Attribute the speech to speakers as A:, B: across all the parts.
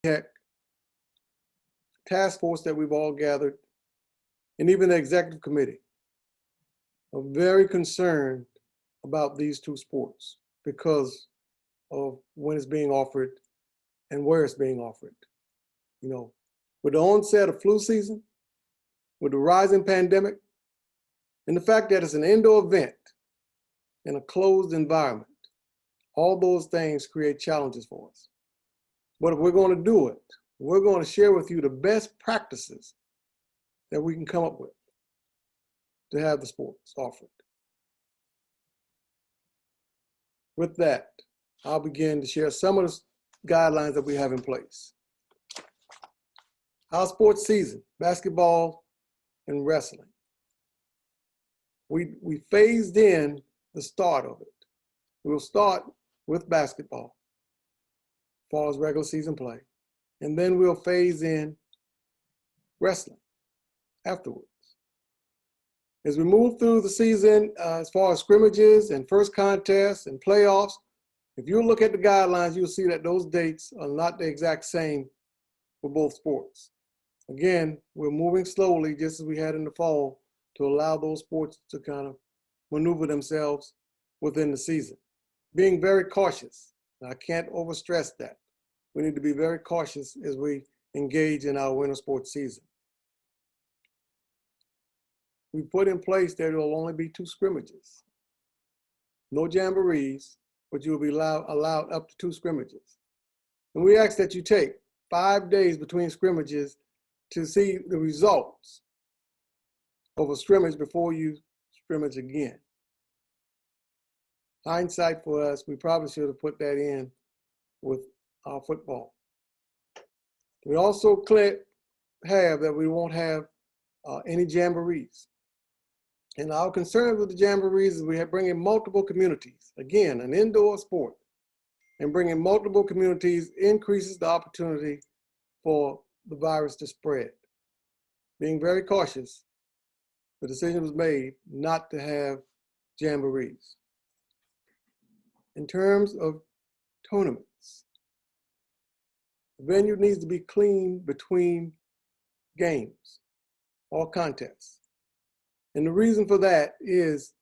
A: Tech task force that we've all gathered, and even the executive committee, are very concerned about these two sports because of when it's being offered and where it's being offered. You know, with the onset of flu season, with the rising pandemic, and the fact that it's an indoor event in a closed environment, all those things create challenges for us. But if we're going to do it, we're going to share with you the best practices that we can come up with to have the sports offered. With that, I'll begin to share some of the guidelines that we have in place. Our sports season, basketball and wrestling. We phased in the start of it. We'll start with basketball, as far as regular season play, and then we'll phase in wrestling afterwards. As we move through the season, as far as scrimmages and first contests and playoffs, if you look at the guidelines, you'll see that those dates are not the exact same for both sports. Again, we're moving slowly, just as we had in the fall, to allow those sports to kind of maneuver themselves within the season. Being very cautious. I can't overstress that. We need to be very cautious as we engage in our winter sports season. We put in place that there will only be 2 scrimmages. No jamborees, but you'll be allowed up to 2 scrimmages. And we ask that you take 5 days between scrimmages to see the results of a scrimmage before you scrimmage again. Hindsight for us, we probably should have put that in with our football. We also have that we won't have any jamborees. And our concern with the jamborees is we have bringing multiple communities. Again, an indoor sport, and bringing multiple communities increases the opportunity for the virus to spread. Being very cautious, the decision was made not to have jamborees. In terms of tournaments, the venue needs to be clean between games or contests. And the reason for that is,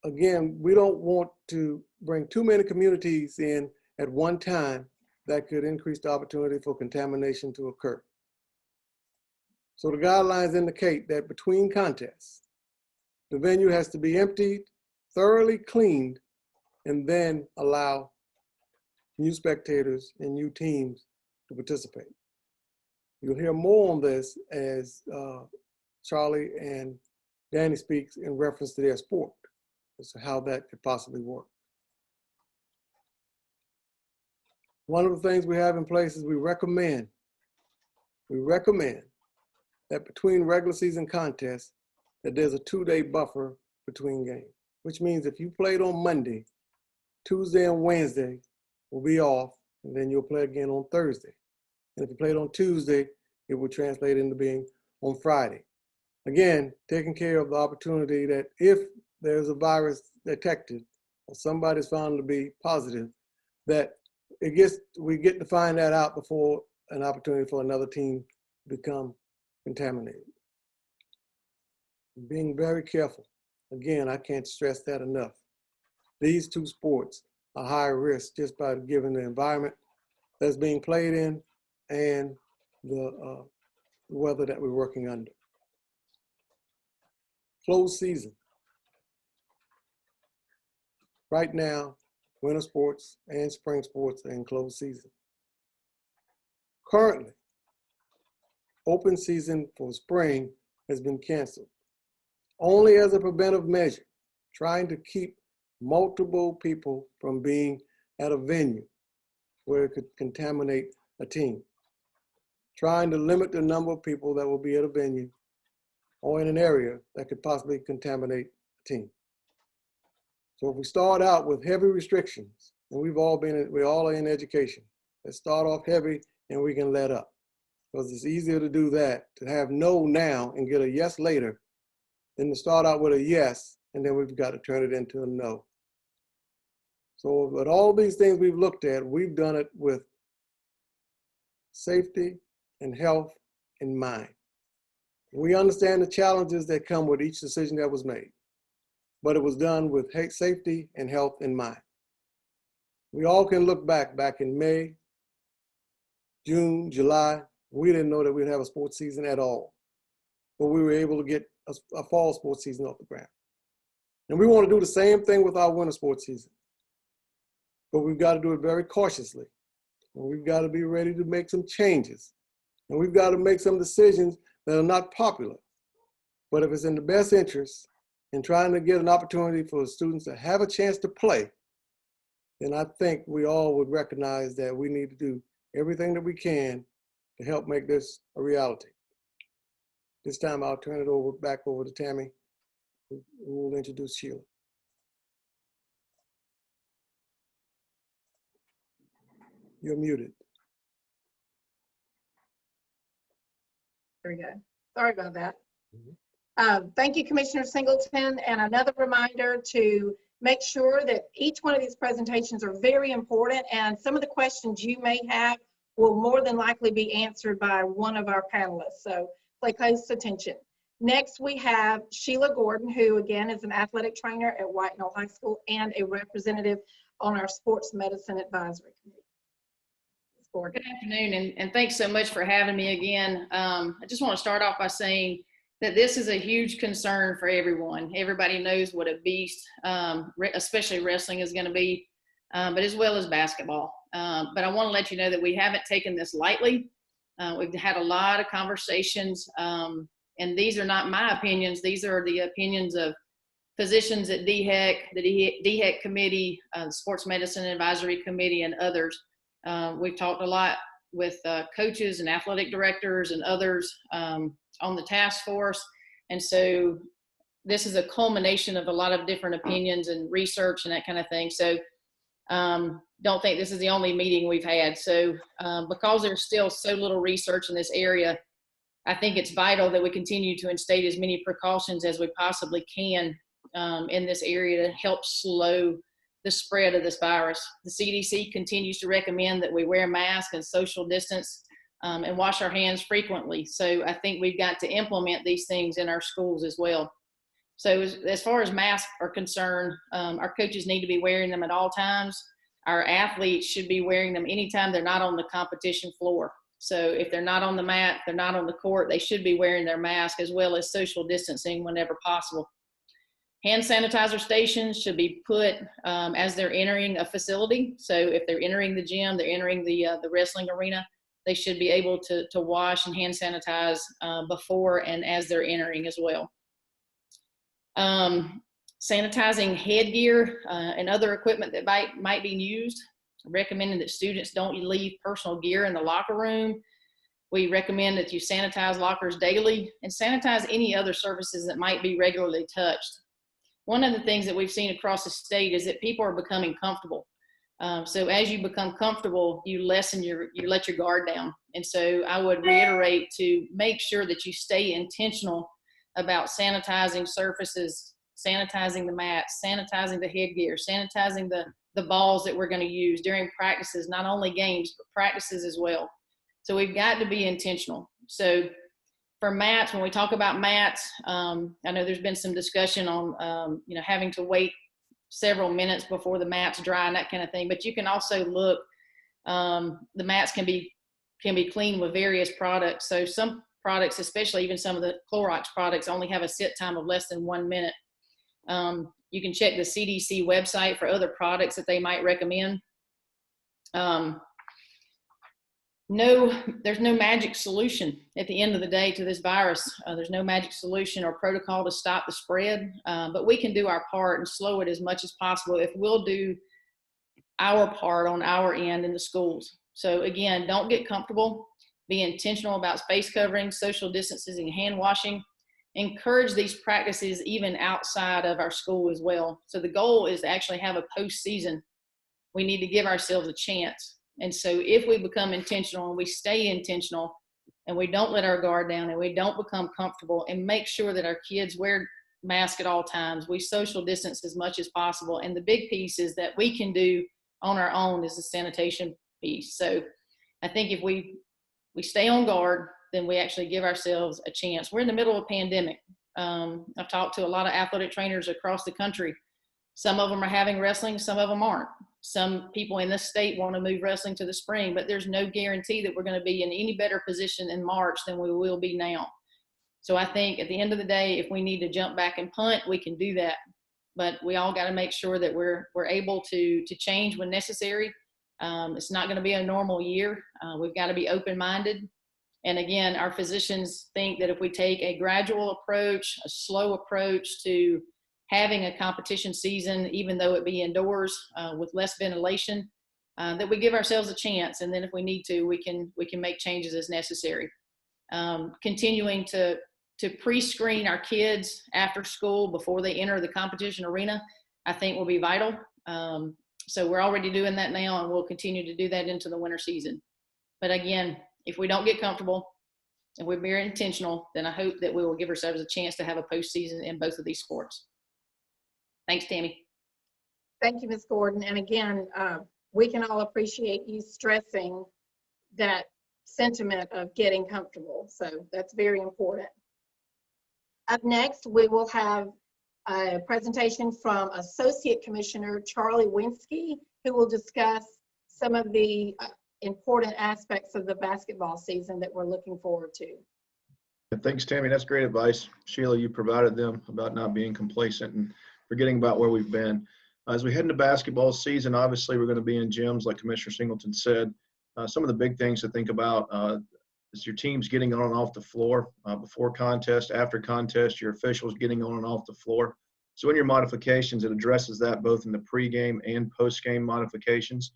A: again, we don't want to bring too many communities in at one time that could increase the opportunity for contamination to occur. So the guidelines indicate that between contests, the venue has to be emptied, thoroughly cleaned, and then allow new spectators and new teams to participate. You'll hear more on this as Charlie and Danny speaks in reference to their sport, as to how that could possibly work. One of the things we have in place is we recommend that between regular season contests, that there's a 2-day buffer between games, which means if you played on Monday, Tuesday and Wednesday will be off, and then you'll play again on Thursday. And if you played on Tuesday, it will translate into being on Friday. Again, taking care of the opportunity that if there's a virus detected or somebody's found to be positive, that we get to find that out before an opportunity for another team to become contaminated. Being very careful. Again, I can't stress that enough. These 2 sports are high risk just by given the environment that's being played in and the weather that we're working under. Closed season. Right now, winter sports and spring sports are in closed season. Currently, open season for spring has been canceled, only as a preventive measure, trying to keep multiple people from being at a venue where it could contaminate a team, trying to limit the number of people that will be at a venue or in an area that could possibly contaminate a team. So if we start out with heavy restrictions, and we all are in education, let's start off heavy and we can let up. Because it's easier to do that, to have no now and get a yes later, than to start out with a yes and then we've got to turn it into a no. So with all these things we've looked at, we've done it with safety, and health in mind. We understand the challenges that come with each decision that was made, but it was done with safety and health in mind. We all can look back in May, June, July. We didn't know that we'd have a sports season at all, but we were able to get a fall sports season off the ground. And we want to do the same thing with our winter sports season, but we've got to do it very cautiously. And we've got to be ready to make some changes. And we've got to make some decisions that are not popular. But if it's in the best interest in trying to get an opportunity for the students to have a chance to play, then I think we all would recognize that we need to do everything that we can to help make this a reality. This time I'll turn it back over to Tammy, who will introduce Sheila. You're muted.
B: There we go. Sorry about that. Thank you, Commissioner Singleton. And another reminder to make sure that each one of these presentations are very important, and some of the questions you may have will more than likely be answered by one of our panelists. So pay close attention. Next, we have Sheila Gordon, who again is an athletic trainer at White Knoll High School and a representative on our Sports Medicine Advisory Committee.
C: Good afternoon, and thanks so much for having me again. I just want to start off by saying that this is a huge concern for everyone. Everybody knows what a beast, especially wrestling, is going to be, but as well as basketball. But I want to let you know that we haven't taken this lightly. We've had a lot of conversations, and these are not my opinions. These are the opinions of physicians at DHEC, the DHEC committee, the Sports Medicine Advisory Committee, and others. We've talked a lot with coaches and athletic directors and others on the task force. And so this is a culmination of a lot of different opinions and research and that kind of thing. So don't think this is the only meeting we've had. So because there's still so little research in this area, I think it's vital that we continue to instate as many precautions as we possibly can in this area to help slow the spread of this virus. The CDC continues to recommend that we wear masks and social distance and wash our hands frequently. So I think we've got to implement these things in our schools as well. So as far as masks are concerned, our coaches need to be wearing them at all times. Our athletes should be wearing them anytime they're not on the competition floor. So if they're not on the mat, they're not on the court, they should be wearing their mask, as well as social distancing whenever possible. Hand sanitizer stations should be put as they're entering a facility. So if they're entering the gym, they're entering the wrestling arena, they should be able to wash and hand sanitize before and as they're entering as well. Sanitizing headgear and other equipment that might be used. Recommending that students don't leave personal gear in the locker room. We recommend that you sanitize lockers daily and sanitize any other surfaces that might be regularly touched. One of the things that we've seen across the state is that people are becoming comfortable. So as you become comfortable, you let your guard down. And so I would reiterate to make sure that you stay intentional about sanitizing surfaces, sanitizing the mats, sanitizing the headgear, sanitizing the balls that we're going to use during practices, not only games, but practices as well. So we've got to be intentional. So for mats, when we talk about mats, I know there's been some discussion on, having to wait several minutes before the mats dry and that kind of thing. But you can also look, the mats can be cleaned with various products. So some products, especially even some of the Clorox products, only have a sit time of less than 1 minute. You can check the CDC website for other products that they might recommend. There's no magic solution at the end of the day to this virus. There's no magic solution or protocol to stop the spread, but we can do our part and slow it as much as possible if we'll do our part on our end in the schools. So again, don't get comfortable. Be intentional about face covering, social distancing, and hand washing. Encourage these practices even outside of our school as well. So the goal is to actually have a postseason. We need to give ourselves a chance. And so if we become intentional and we stay intentional and we don't let our guard down and we don't become comfortable and make sure that our kids wear masks at all times, we social distance as much as possible. And the big piece is that we can do on our own is the sanitation piece. So I think if we we stay on guard, then we actually give ourselves a chance. We're in the middle of a pandemic. I've talked to a lot of athletic trainers across the country. Some of them are having wrestling, some of them aren't. Some people in this state want to move wrestling to the spring, but there's no guarantee that we're going to be in any better position in March than we will be now. So I think at the end of the day, if we need to jump back and punt, we can do that. But we all got to make sure that we're able to change when necessary. It's not going to be a normal year. We've got to be open-minded. And again, our physicians think that if we take a gradual approach, a slow approach to having a competition season, even though it be indoors with less ventilation, that we give ourselves a chance. And then if we need to, we can make changes as necessary. Continuing to pre-screen our kids after school before they enter the competition arena, I think will be vital. So we're already doing that now, and we'll continue to do that into the winter season. But again, if we don't get comfortable and we're very intentional, then I hope that we will give ourselves a chance to have a postseason in both of these sports. Thanks, Tammy.
B: Thank you, Ms. Gordon. And again, we can all appreciate you stressing that sentiment of getting comfortable. So that's very important. Up next, we will have a presentation from Associate Commissioner Charlie Winsky, who will discuss some of the important aspects of the basketball season that we're looking forward to.
D: Thanks, Tammy. That's great advice. Sheila, you provided them about not being complacent and forgetting about where we've been. As we head into basketball season, obviously we're going to be in gyms, like Commissioner Singleton said. Some of the big things to think about is your team's getting on and off the floor before contest, after contest, your officials getting on and off the floor. So in your modifications, it addresses that both in the pregame and postgame modifications.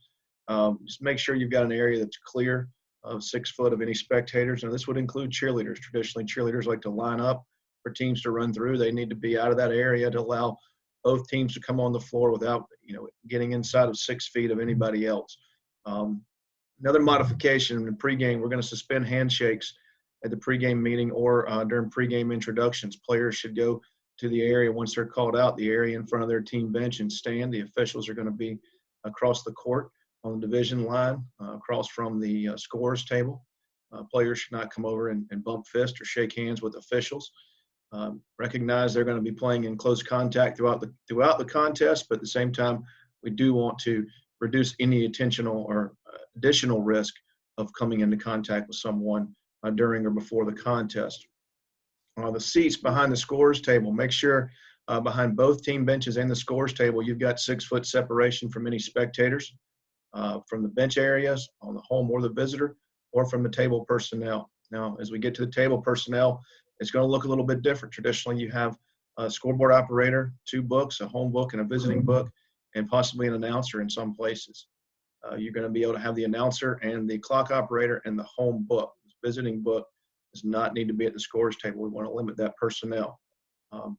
D: Just make sure you've got an area that's clear of 6 foot of any spectators. And this would include cheerleaders. Traditionally, cheerleaders like to line up for teams to run through. They need to be out of that area to allow both teams to come on the floor without, getting inside of 6 feet of anybody else. Another modification in the pregame, we're going to suspend handshakes at the pregame meeting or during pregame introductions. Players should go to the area once they're called out, the area in front of their team bench, and stand. The officials are going to be across the court on the division line, across from the scorers table. Players should not come over and bump fists or shake hands with officials. Recognize they're going to be playing in close contact throughout the contest, but at the same time, we do want to reduce any intentional or additional risk of coming into contact with someone during or before the contest. The seats behind the scorers table, make sure behind both team benches and the scorers table, you've got 6 foot separation from any spectators, from the bench areas on the home or the visitor, or from the table personnel. Now, as we get to the table personnel, it's going to look a little bit different. Traditionally, you have a scoreboard operator, 2 books, a home book and a visiting book, and possibly an announcer in some places. You're going to be able to have the announcer and the clock operator and the home book. This visiting book does not need to be at the scorers table. We want to limit that personnel.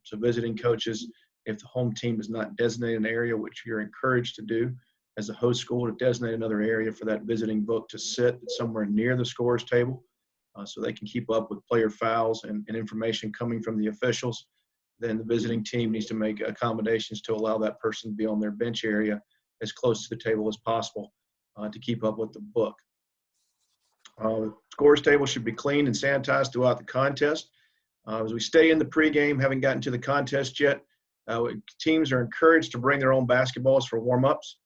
D: So visiting coaches, if the home team does not designate an area, which you're encouraged to do as a host school, to designate another area for that visiting book to sit somewhere near the scorers table so they can keep up with player fouls and information coming from the officials. Then the visiting team needs to make accommodations to allow that person to be on their bench area as close to the table as possible to keep up with the book. Scorers table should be cleaned and sanitized throughout the contest. As we stay in the pregame, haven't gotten to the contest yet, teams are encouraged to bring their own basketballs for warm-ups.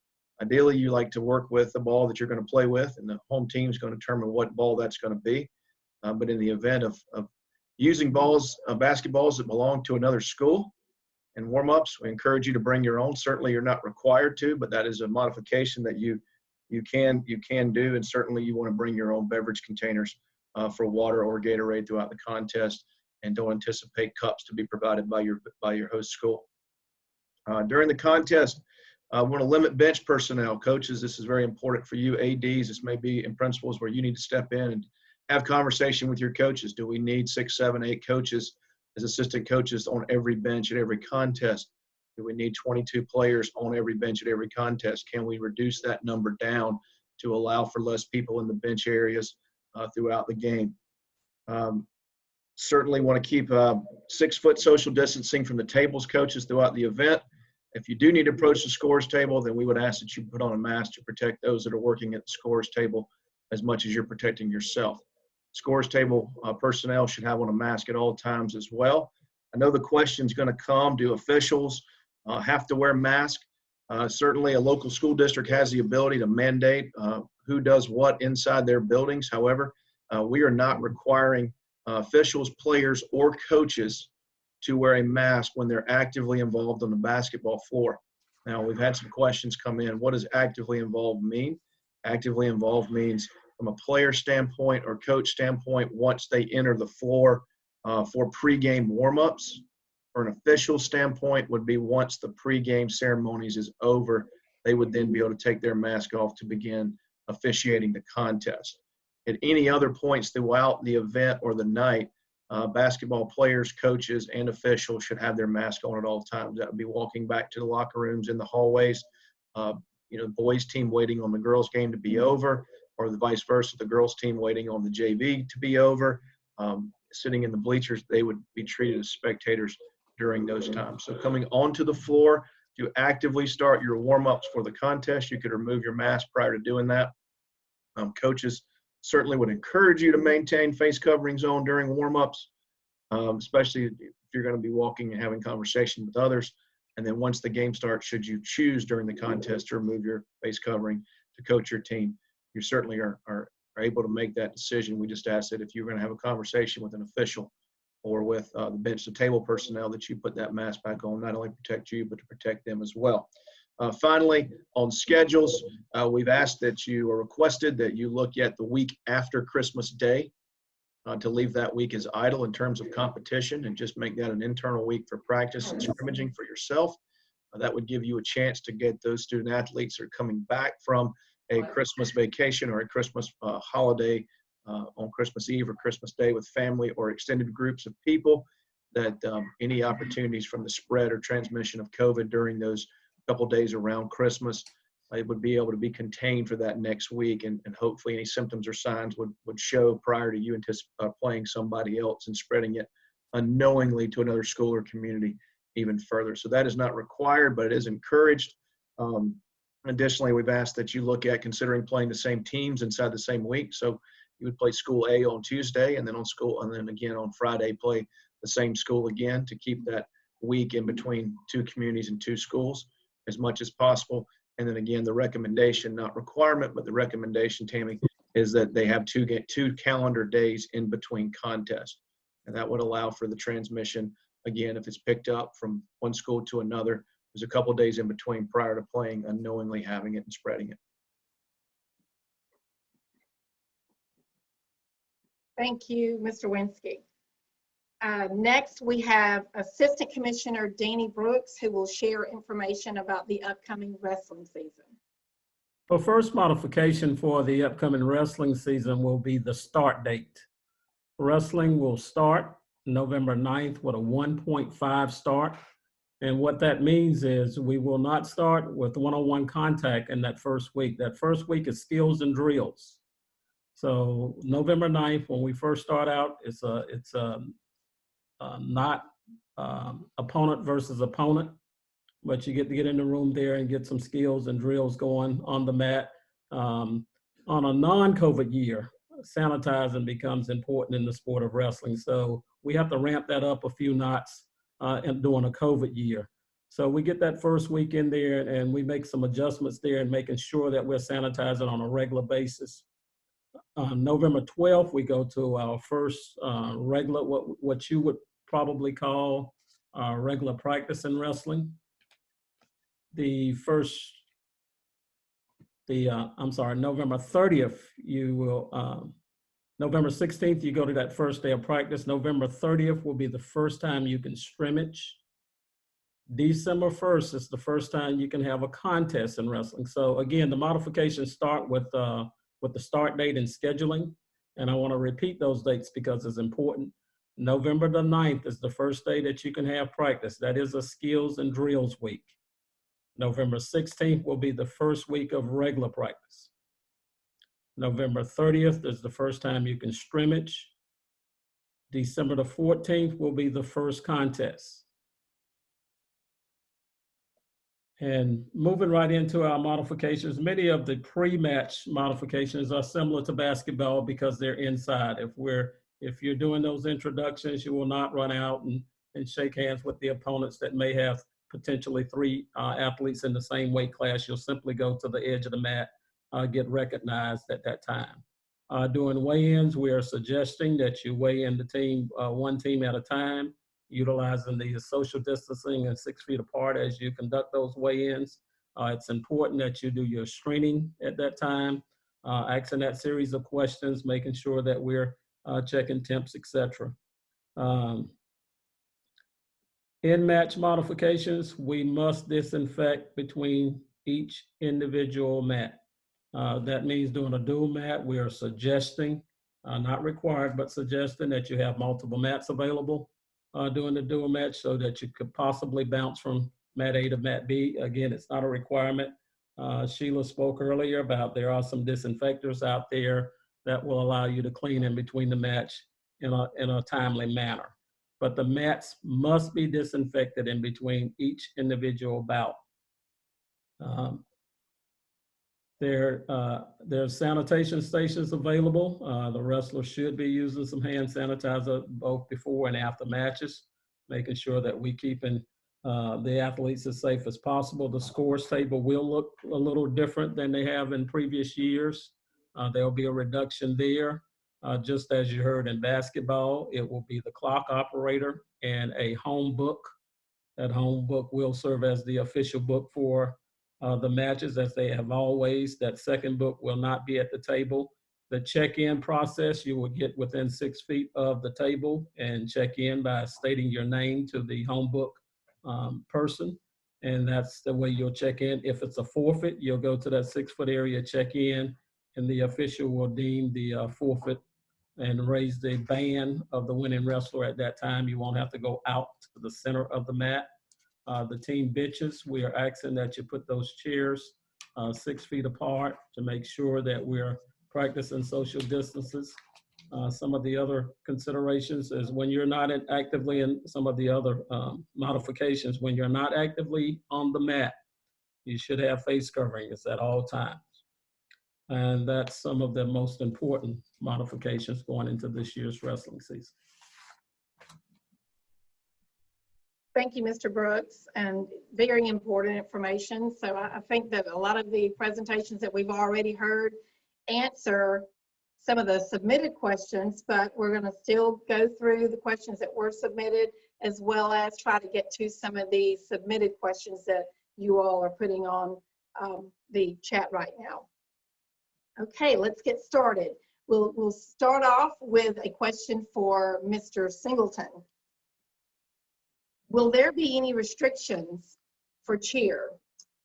D: Ideally, you like to work with the ball that you're going to play with, and the home team is going to determine what ball that's going to be. But in the event of using basketballs that belong to another school and warm-ups, we encourage you to bring your own. Certainly, you're not required to, but that is a modification that you can do, and certainly you want to bring your own beverage containers for water or Gatorade throughout the contest, and don't anticipate cups to be provided by your host school. During the contest, we want to limit bench personnel. Coaches, this is very important for you. ADs, this may be in principals where you need to step in and have conversation with your coaches. Do we need 6, 7, 8 coaches as assistant coaches on every bench at every contest? Do we need 22 players on every bench at every contest? Can we reduce that number down to allow for less people in the bench areas throughout the game? Certainly want to keep 6 foot social distancing from the tables coaches throughout the event. If you do need to approach the scorers table, then we would ask that you put on a mask to protect those that are working at the scorers table as much as you're protecting yourself. Scores table personnel should have on a mask at all times as well. I know the question's going to come, do officials have to wear masks? Certainly a local school district has the ability to mandate who does what inside their buildings. However, we are not requiring officials, players, or coaches to wear a mask when they're actively involved on the basketball floor. Now, we've had some questions come in. What does actively involved mean? Actively involved means from a player standpoint or coach standpoint, once they enter the floor for pregame warmups. For an official standpoint would be once the pregame ceremonies is over, they would then be able to take their mask off to begin officiating the contest. At any other points throughout the event or the night, basketball players, coaches, and officials should have their mask on at all times. That would be walking back to the locker rooms in the hallways, the boys team waiting on the girls game to be over, or the vice versa, the girls team waiting on the JV to be over. Sitting in the bleachers, they would be treated as spectators during those times. So coming onto the floor to actively start your warm-ups for the contest, you could remove your mask prior to doing that. Coaches certainly would encourage you to maintain face coverings on during warm-ups, especially if you're going to be walking and having conversation with others. And then once the game starts, should you choose during the contest to remove your face covering to coach your team, you certainly are able to make that decision. We just ask that if you're going to have a conversation with an official or with the bench to table personnel, that you put that mask back on, not only protect you, but to protect them as well. Finally, on schedules, we've asked that you, or requested that you look at the week after Christmas Day to leave that week as idle in terms of competition and just make that an internal week for practice and scrimmaging for yourself. That would give you a chance to get those student athletes that are coming back from a Christmas vacation or a Christmas holiday on Christmas Eve or Christmas Day with family or extended groups of people, that any opportunities from the spread or transmission of COVID during those couple days around Christmas, it would be able to be contained for that next week, and hopefully any symptoms or signs would show prior to you playing somebody else and spreading it unknowingly to another school or community even further. So that is not required, but it is encouraged. Additionally, we've asked that you look at considering playing the same teams inside the same week. So you would play school A on Tuesday, and then again on Friday play the same school again, to keep that week in between two communities and two schools as much as possible. And then again, the recommendation, not requirement, but the recommendation, Tammy, is that they have two calendar days in between contests. And that would allow for the transmission. Again, if it's picked up from one school to another, there's a couple days in between prior to playing, unknowingly having it and spreading it.
B: Thank you, Mr. Winsky. Next, we have Assistant Commissioner Deanie Brooks, who will share information about the upcoming wrestling season.
E: The first modification for the upcoming wrestling season will be the start date. Wrestling will start November 9th with a 1.5 start. And what that means is we will not start with one-on-one contact in that first week. That first week is skills and drills. So November 9th, when we first start out, it's not opponent versus opponent, but you get to get in the room there and get some skills and drills going on the mat. On a non-COVID year, sanitizing becomes important in the sport of wrestling. So we have to ramp that up a few knots during a COVID year. So we get that first week in there and we make some adjustments there and making sure that we're sanitizing on a regular basis. November 12th, we go to our first regular, what you would probably call regular practice in wrestling. November 30th, you will, November 16th, you go to that first day of practice. November 30th will be the first time you can scrimmage. December 1st is the first time you can have a contest in wrestling. So again, the modifications start with the start date and scheduling. And I want to repeat those dates because it's important. November the 9th is the first day that you can have practice. That is a skills and drills week. November 16th will be the first week of regular practice. November 30th is the first time you can scrimmage. December the 14th will be the first contest. And moving right into our modifications, many of the pre-match modifications are similar to basketball because they're inside. If you're doing those introductions, you will not run out and shake hands with the opponents that may have potentially three athletes in the same weight class. You'll simply go to the edge of the mat, get recognized at that time. During weigh-ins, we are suggesting that you weigh in the team, one team at a time, utilizing the social distancing and 6 feet apart as you conduct those weigh-ins. It's important that you do your screening at that time, asking that series of questions, making sure that we're checking temps, etc. In match modifications, we must disinfect between each individual mat. That means doing a dual mat, we are suggesting, not required, but suggesting that you have multiple mats available doing the dual match so that you could possibly bounce from mat A to mat B. Again, it's not a requirement. Sheila spoke earlier about there are some disinfectors out there that will allow you to clean in between the match in a timely manner. But the mats must be disinfected in between each individual bout. There's sanitation stations available. The wrestlers should be using some hand sanitizer both before and after matches, making sure that we keeping the athletes as safe as possible. The scores table will look a little different than they have in previous years. There'll be a reduction there. Just as you heard in basketball, it will be the clock operator and a home book. That home book will serve as the official book for the matches, as they have always. That second book will not be at the table. The check-in process, you will get within 6 feet of the table and check in by stating your name to the home book person. And that's the way you'll check in. If it's a forfeit, you'll go to that 6 foot area, check in, and the official will deem the forfeit and raise the band of the winning wrestler at that time. You won't have to go out to the center of the mat. The team benches, we are asking that you put those chairs 6 feet apart to make sure that we're practicing social distances. Some of the other considerations is when you're not actively in some of the other modifications, when you're not actively on the mat, you should have face coverings at all times. And that's some of the most important modifications going into this year's wrestling season.
B: Thank you, Mr. Brooks, and very important information. So I think that a lot of the presentations that we've already heard answer some of the submitted questions, but we're going to still go through the questions that were submitted, as well as try to get to some of the submitted questions that you all are putting on the chat right now. Okay, let's get started. We'll start off with a question for Mr. Singleton. Will there be any restrictions for cheer?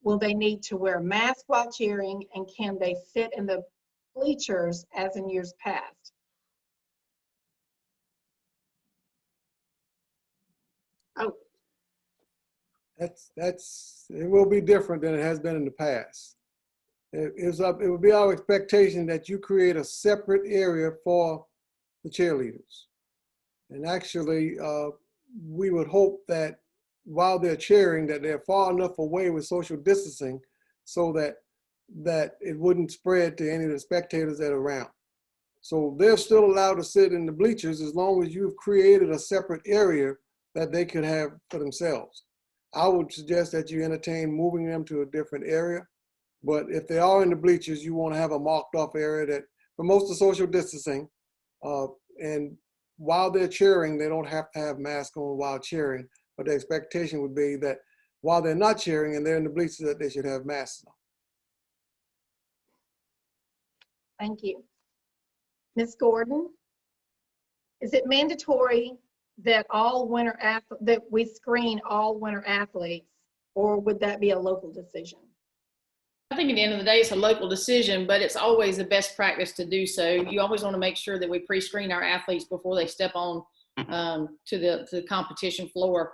B: Will they need to wear a mask while cheering, and can they sit in the bleachers as in years past? Oh,
A: it will be different than it has been in the past. It will be our expectation that you create a separate area for the cheerleaders. And actually, we would hope that while they're cheering, that they're far enough away with social distancing so that it wouldn't spread to any of the spectators that are around. So they're still allowed to sit in the bleachers as long as you've created a separate area that they could have for themselves. I would suggest that you entertain moving them to a different area. But if they are in the bleachers, you want to have a marked off area that promotes the social distancing. And while they're cheering, they don't have to have masks on while cheering. But the expectation would be that while they're not cheering and they're in the bleachers, that they should have masks on.
B: thank you. Ms. Gordon, is it mandatory that that we screen all winter athletes, or would that be a local decision?
C: I think at the end of the day, it's a local decision, but it's always the best practice to do so. You always want to make sure that we pre-screen our athletes before they step on to the competition floor.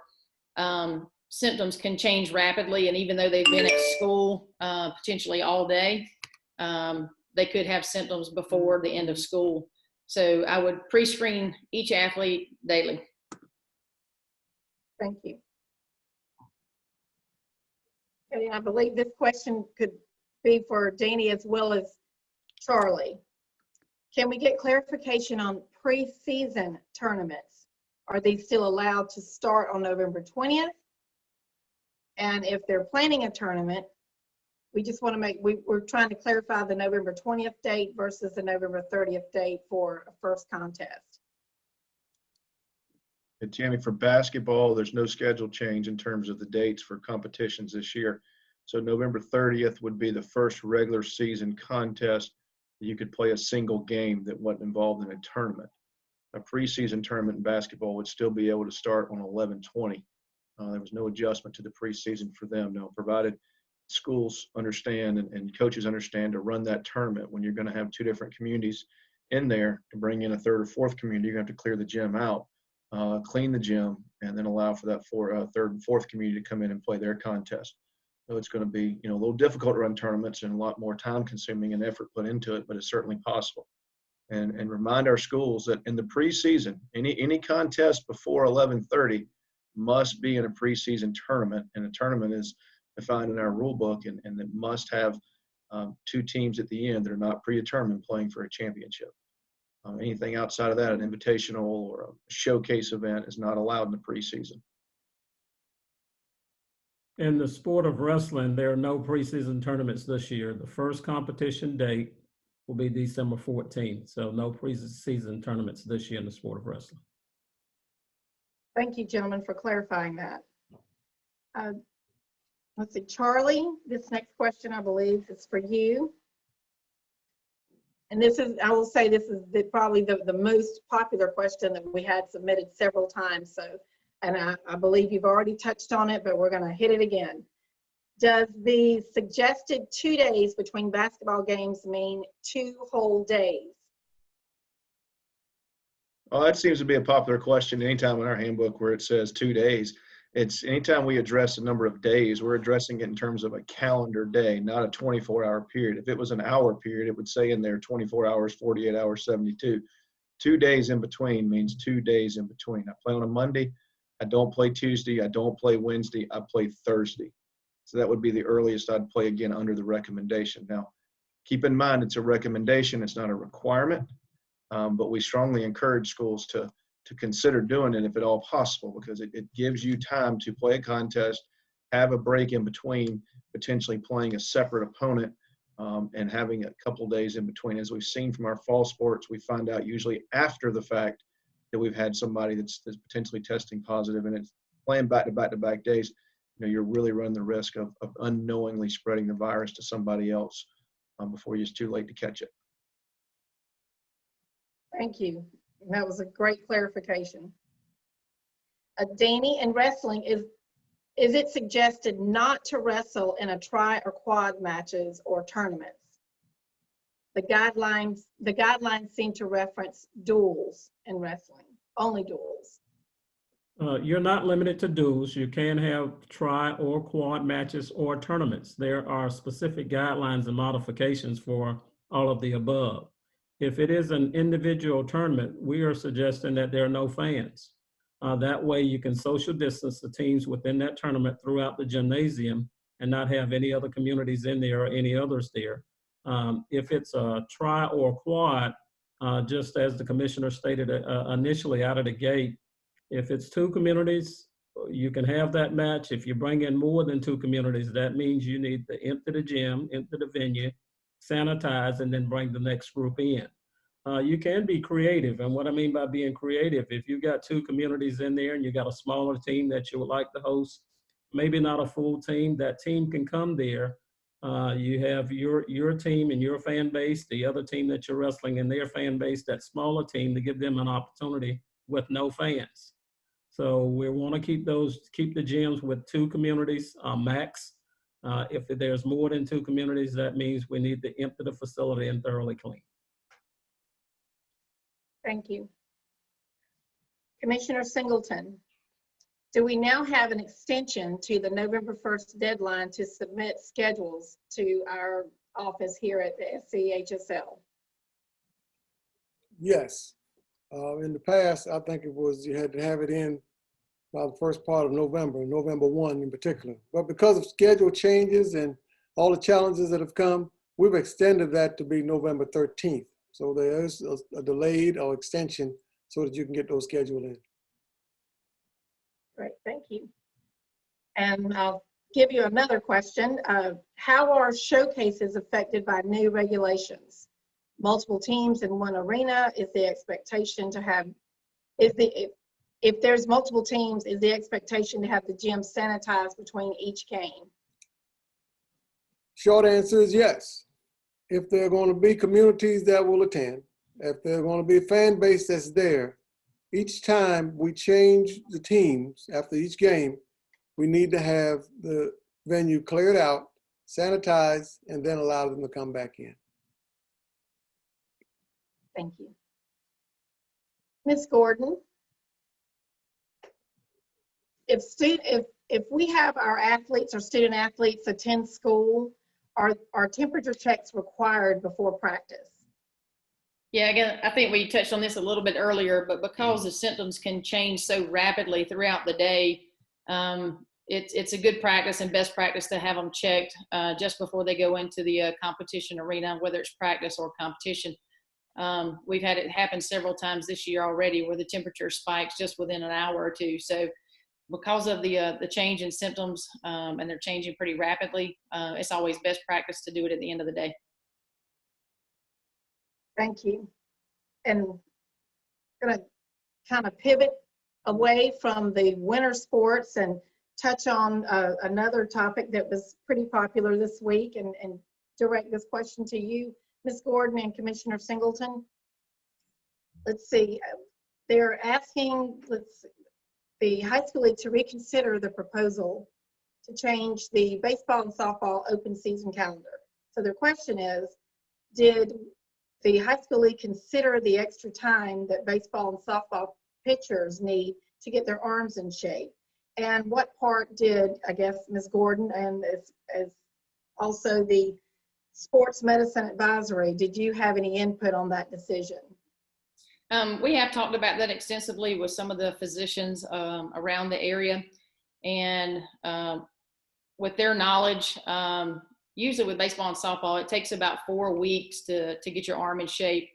C: Symptoms can change rapidly, and even though they've been at school potentially all day, they could have symptoms before the end of school. So I would pre-screen each athlete daily.
B: Thank you. Okay, I believe this question could be for Deanie as well as Charlie. Can we get clarification on preseason tournaments? Are these still allowed to start on November 20th? And if they're planning a tournament, we just want to make, we're trying to clarify the November 20th date versus the November 30th date for a first contest.
D: And Tammy, for basketball, there's no schedule change in terms of the dates for competitions this year. So November 30th would be the first regular season contest. You could play a single game that wasn't involved in a tournament. A preseason tournament in basketball would still be able to start on 11/20. There was no adjustment to the preseason for them. No, provided schools understand and coaches understand to run that tournament. When you're going to have two different communities in there, to bring in a third or fourth community, you're going to have to clear the gym out, clean the gym, and then allow for that third and fourth community to come in and play their contest. So it's going to be, a little difficult to run tournaments and a lot more time consuming and effort put into it, but it's certainly possible. And remind our schools that in the preseason, any contest before 11:30 must be in a preseason tournament, and a tournament is defined in our rule book, and it must have two teams at the end that are not predetermined playing for a championship. Anything outside of that, an invitational or a showcase event, is not allowed in the preseason.
E: In the sport of wrestling, there are no preseason tournaments this year. The first competition date will be December 14th. So no preseason tournaments this year in the sport of wrestling.
B: Thank you, gentlemen, for clarifying that. Let's see, Charlie, this next question, I believe, is for you. And this is, I will say, this is probably the most popular question that we had submitted several times. So, and I believe you've already touched on it, but we're going to hit it again. Does the suggested 2 days between basketball games mean 2 whole days?
D: Well, that seems to be a popular question anytime in our handbook where it says 2 days. It's anytime we address a number of days, we're addressing it in terms of a calendar day, not a 24-hour period. If it was an hour period, it would say in there 24 hours, 48 hours, 72. 2 days in between means 2 days in between. I play on a Monday. I don't play Tuesday. I don't play Wednesday. I play Thursday. So that would be the earliest I'd play again under the recommendation. Now, keep in mind, it's a recommendation. It's not a requirement, but we strongly encourage schools to consider doing it if at all possible, because it gives you time to play a contest, have a break in between, potentially playing a separate opponent, and having a couple days in between. As we've seen from our fall sports, we find out usually after the fact that we've had somebody that's potentially testing positive, and it's playing back-to-back days. You're really running the risk of unknowingly spreading the virus to somebody else before it's too late to catch it.
B: Thank you. That was a great clarification. Deanie, in wrestling, is it suggested not to wrestle in a tri or quad matches or tournaments? The guidelines seem to reference duels in wrestling, only duels.
E: You're not limited to duels. You can have tri or quad matches or tournaments. There are specific guidelines and modifications for all of the above. If it is an individual tournament, we are suggesting that there are no fans. That way you can social distance the teams within that tournament throughout the gymnasium and not have any other communities in there or any others there. If it's a tri or quad, just as the commissioner stated initially out of the gate, if it's 2 communities, you can have that match. If you bring in more than 2 communities, that means you need to empty the gym, empty the venue, sanitize, and then bring the next group in. You can be creative. And what I mean by being creative, if you've got 2 communities in there and you got a smaller team that you would like to host, maybe not a full team, that team can come there. You have your team and your fan base, the other team that you're wrestling in their fan base, that smaller team, to give them an opportunity with no fans. So we want to keep the gyms with 2 communities max. If there's more than 2 communities, that means we need to empty the facility and thoroughly clean.
B: Thank you. Commissioner Singleton, do we now have an extension to the November 1st deadline to submit schedules to our office here at the SCHSL?
A: Yes. In the past, I think it was you had to have it in by the first part of November, November 1 in particular. But because of schedule changes and all the challenges that have come, we've extended that to be November 13th. So there is a delayed or extension so that you can get those scheduled in.
B: Great, thank you. And I'll give you another question. How are showcases affected by new regulations? Multiple teams in one arena, is the expectation to have, if there's multiple teams, is the expectation to have the gym sanitized between each game?
A: Short answer is yes. If there are going to be communities that will attend, if there's going to be a fan base that's there, each time we change the teams after each game, we need to have the venue cleared out, sanitized, and then allow them to come back in.
B: Thank you. Ms. Gordon, if we have our athletes or student athletes attend school, are temperature checks required before practice?
C: Yeah, again, I think we touched on this a little bit earlier, but because the symptoms can change so rapidly throughout the day, it's a good practice and best practice to have them checked just before they go into the competition arena, whether it's practice or competition. We've had it happen several times this year already where the temperature spikes just within an hour or two. So because of the change in symptoms and they're changing pretty rapidly, it's always best practice to do it at the end of the day.
B: Thank you. And I'm going to kind of pivot away from the winter sports and touch on another topic that was pretty popular this week and direct this question to you, Ms. Gordon and Commissioner Singleton. Let's see, they're asking the high school league to reconsider the proposal to change the baseball and softball open season calendar. So their question is, did the high school league consider the extra time that baseball and softball pitchers need to get their arms in shape? And what part did, I guess, Ms. Gordon and as also the sports medicine advisory, did you have any input on that decision?
C: We have talked about that extensively with some of the physicians around the area, and with their knowledge, usually with baseball and softball, it takes about 4 weeks to get your arm in shape.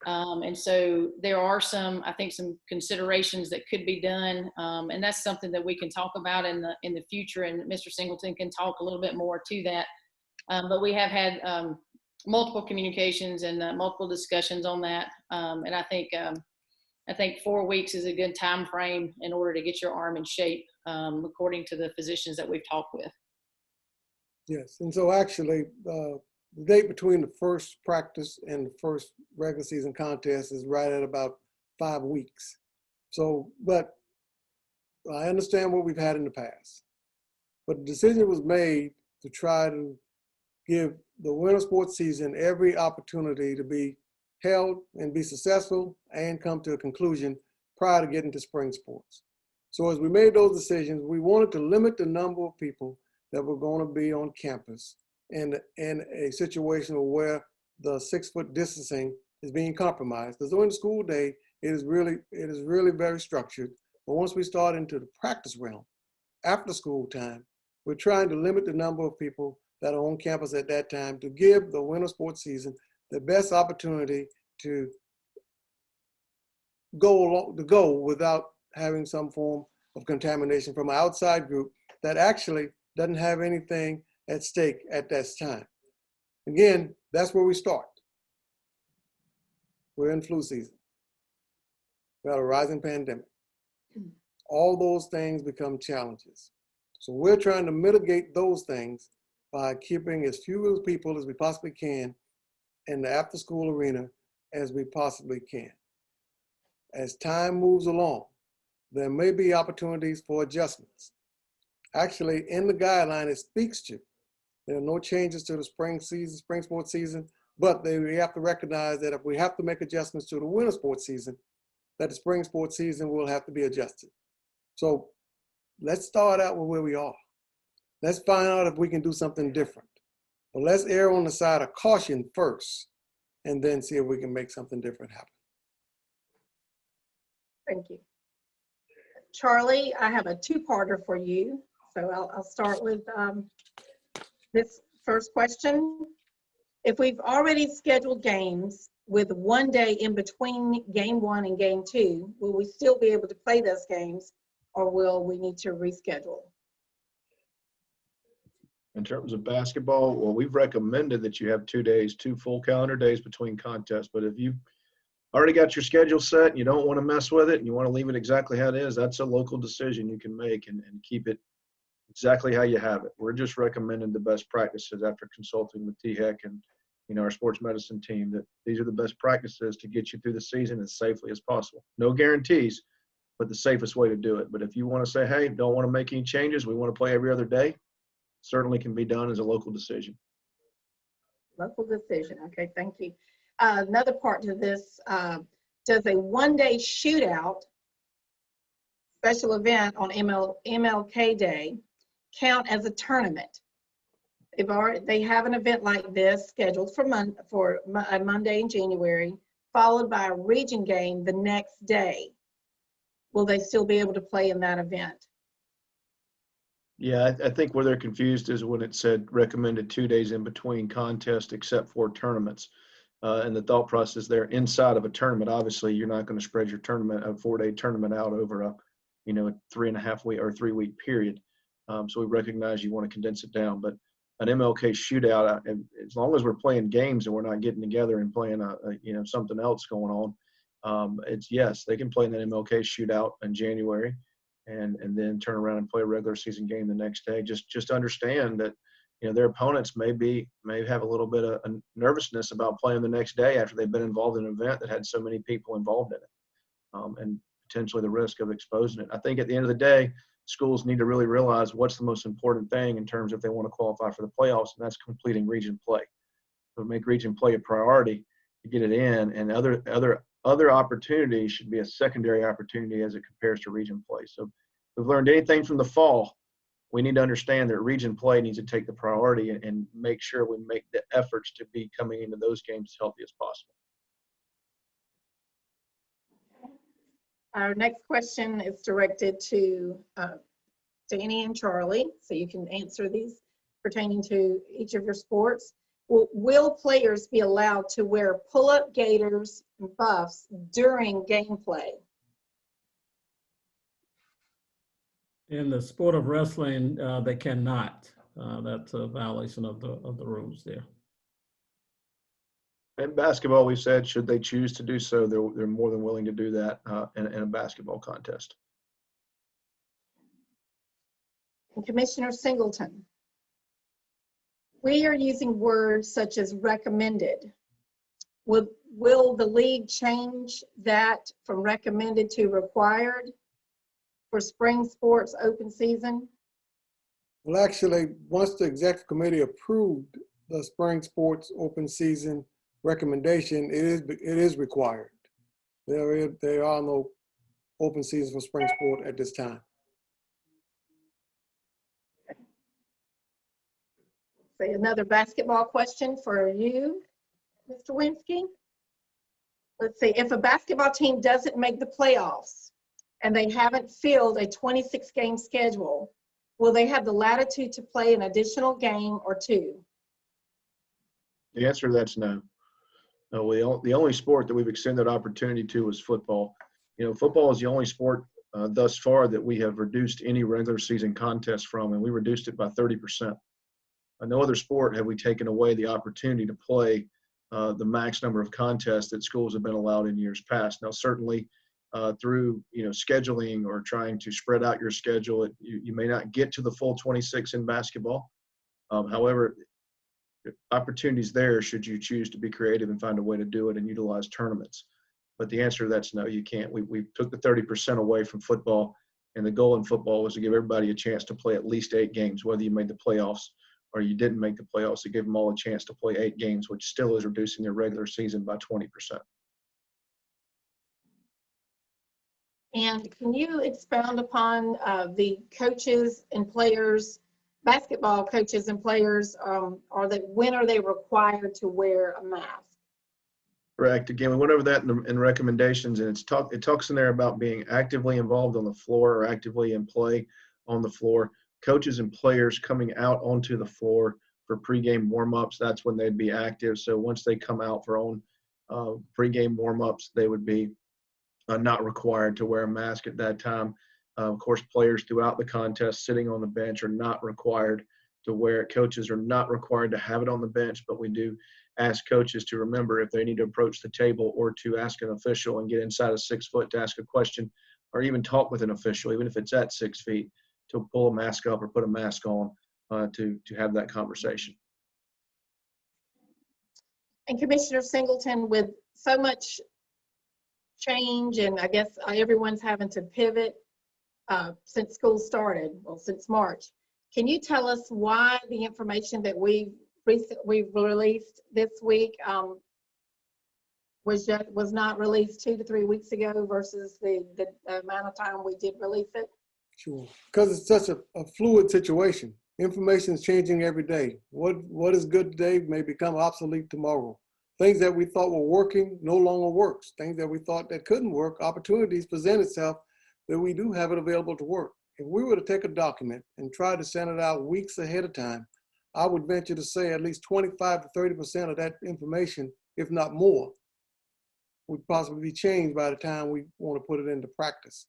C: And so there are I think some considerations that could be done. And that's something that we can talk about in the future. And Mr. Singleton can talk a little bit more to that. But we have had multiple communications and multiple discussions on that. And I think 4 weeks is a good time frame in order to get your arm in shape, according to the physicians that we've talked with.
A: Yes, and so actually, the date between the first practice and the first regular season contest is right at about 5 weeks. So, but I understand what we've had in the past. But the decision was made to try to give the winter sports season every opportunity to be held and be successful and come to a conclusion prior to getting to spring sports. So as we made those decisions, we wanted to limit the number of people that were going to be on campus in a situation where the 6-foot distancing is being compromised. Because during the school day, it is really very structured. But once we start into the practice realm, after school time, we're trying to limit the number of people that are on campus at that time to give the winter sports season the best opportunity to go without having some form of contamination from an outside group that actually doesn't have anything at stake at that time. Again, that's where we start. We're in flu season. We have a rising pandemic. All those things become challenges. So we're trying to mitigate those things by keeping as few people as we possibly can in the after-school arena as we possibly can. As time moves along, there may be opportunities for adjustments. Actually, in the guideline, it speaks to, there are no changes to the spring sports season, but we have to recognize that if we have to make adjustments to the winter sports season, that the spring sports season will have to be adjusted. So let's start out with where we are. Let's find out if we can do something different. But let's err on the side of caution first, and then see if we can make something different happen.
B: Thank you. Charlie, I have a two-parter for you. So I'll start with this first question. If we've already scheduled games with 1 day in between game 1 and game 2, will we still be able to play those games, or will we need to reschedule?
D: In terms of basketball, well, we've recommended that you have 2 days, 2 full calendar days between contests. But if you already got your schedule set and you don't want to mess with it and you want to leave it exactly how it is, that's a local decision you can make and keep it exactly how you have it. We're just recommending the best practices after consulting with THEC and our sports medicine team, that these are the best practices to get you through the season as safely as possible. No guarantees, but the safest way to do it. But if you want to say, hey, don't want to make any changes, we want to play every other day, certainly can be done as a local decision.
B: Local decision. Okay, thank you. Another part to this, does a 1-day shootout special event on MLK Day count as a tournament? They have an event like this scheduled for a Monday in January, followed by a region game the next day. Will they still be able to play in that event?
D: Yeah, I think where they're confused is when it said recommended 2 days in between contests except for tournaments. And the thought process there, inside of a tournament, obviously you're not going to spread your tournament, a 4-day tournament, out over a 3.5 week or 3 week period. So we recognize you want to condense it down, but an MLK shootout, as long as we're playing games and we're not getting together and playing something else going on, yes, they can play in that MLK shootout in January and then turn around and play a regular season game the next day. Just understand that their opponents may have a little bit of nervousness about playing the next day after they've been involved in an event that had so many people involved in it, and potentially the risk of exposing it. I think at the end of the day, schools need to really realize what's the most important thing in terms of if they want to qualify for the playoffs, and that's completing region play. So make region play a priority to get it in, and other opportunities should be a secondary opportunity as it compares to region play. So if we've learned anything from the fall, we need to understand that region play needs to take the priority and make sure we make the efforts to be coming into those games as healthy as possible.
B: Our next question is directed to Danny and Charlie, so you can answer these pertaining to each of your sports. Will players be allowed to wear pull-up gaiters and buffs during gameplay?
E: In the sport of wrestling, they cannot. That's a violation of the rules there.
D: In basketball, we said, should they choose to do so, they're more than willing to do that in a basketball contest.
B: And Commissioner Singleton, we are using words such as recommended. Will the league change that from recommended to required for spring sports open season?
A: Well, actually, once the executive committee approved the spring sports open season recommendation, it is required. There are no open season for spring sport at this time.
B: Say another basketball question for you, Mr. Winsky. Let's see, if a basketball team doesn't make the playoffs and they haven't filled a 26-game schedule, will they have the latitude to play an additional game or two?
D: The answer to that's no. No, the only sport that we've extended opportunity to is football. Football is the only sport thus far that we have reduced any regular season contest from, and we reduced it by 30%. No other sport have we taken away the opportunity to play the max number of contests that schools have been allowed in years past. Now, certainly through scheduling or trying to spread out your schedule, you may not get to the full 26 in basketball. However, opportunities there should you choose to be creative and find a way to do it and utilize tournaments. But the answer to that's no, you can't. We took the 30% away from football, and the goal in football was to give everybody a chance to play at least 8 games, whether you made the playoffs or you didn't make the playoffs, to give them all a chance to play 8 games, which still is reducing their regular season by 20%.
B: And can you expound upon the coaches and players, basketball coaches and players, when are they required to wear a mask?
D: Correct. Again, we went over that in recommendations, and it talks in there about being actively involved on the floor or actively in play on the floor. Coaches and players coming out onto the floor for pregame warm-ups, that's when they'd be active. So once they come out for own pregame warm-ups, they would be not required to wear a mask at that time. Of course, players throughout the contest sitting on the bench are not required to wear it. Coaches are not required to have it on the bench, but we do ask coaches to remember if they need to approach the table or to ask an official and get inside of 6 foot to ask a question or even talk with an official, even if it's at 6 feet, to pull a mask up or put a mask on to have that conversation.
B: And Commissioner Singleton, with so much change, and I guess everyone's having to pivot since school started, well, since March, can you tell us why the information that we've released this week was not released 2 to 3 weeks ago versus the amount of time we did release it?
A: Sure, because it's such a fluid situation. Information is changing every day. What is good today may become obsolete tomorrow. Things that we thought were working no longer works. Things that we thought that couldn't work, opportunities present itself that we do have it available to work. If we were to take a document and try to send it out weeks ahead of time, I would venture to say at least 25 to 30% of that information, if not more, would possibly be changed by the time we want to put it into practice.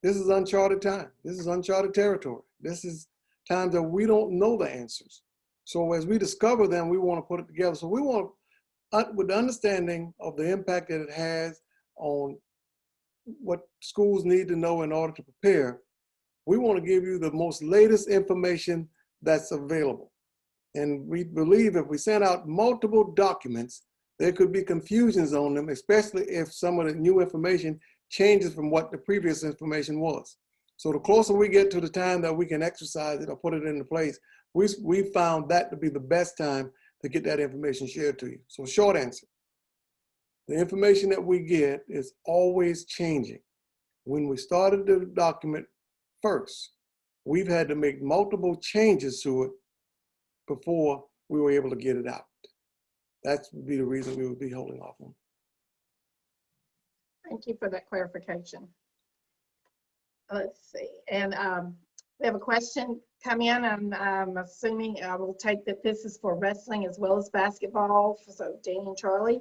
A: This is uncharted time. This is uncharted territory. This is times that we don't know the answers. So as we discover them, we want to put it together. So we want, with the understanding of the impact that it has on what schools need to know in order to prepare, we want to give you the most latest information that's available. And we believe if we send out multiple documents, there could be confusions on them, especially if some of the new information changes from what the previous information was. So the closer we get to the time that we can exercise it or put it into place, we found that to be the best time to get that information shared to you. So short answer, the information that we get is always changing. When we started the document first, we've had to make multiple changes to it before we were able to get it out. That would be the reason we would be holding off on.
B: Thank you for that clarification. Let's see, and we have a question come in, and I'm assuming I will take that this is for wrestling as well as basketball. So Danny and Charlie,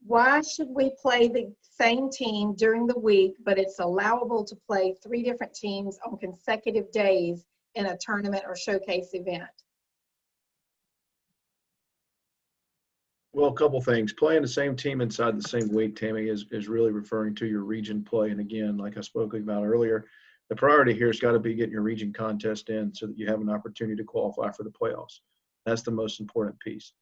B: why should we play the same team during the week, but it's allowable to play 3 different teams on consecutive days in a tournament or showcase event?
D: Well, a couple things. Playing the same team inside the same week, Tammy, is really referring to your region play. And again, like I spoke about earlier, the priority here has got to be getting your region contest in so that you have an opportunity to qualify for the playoffs. That's the most important piece.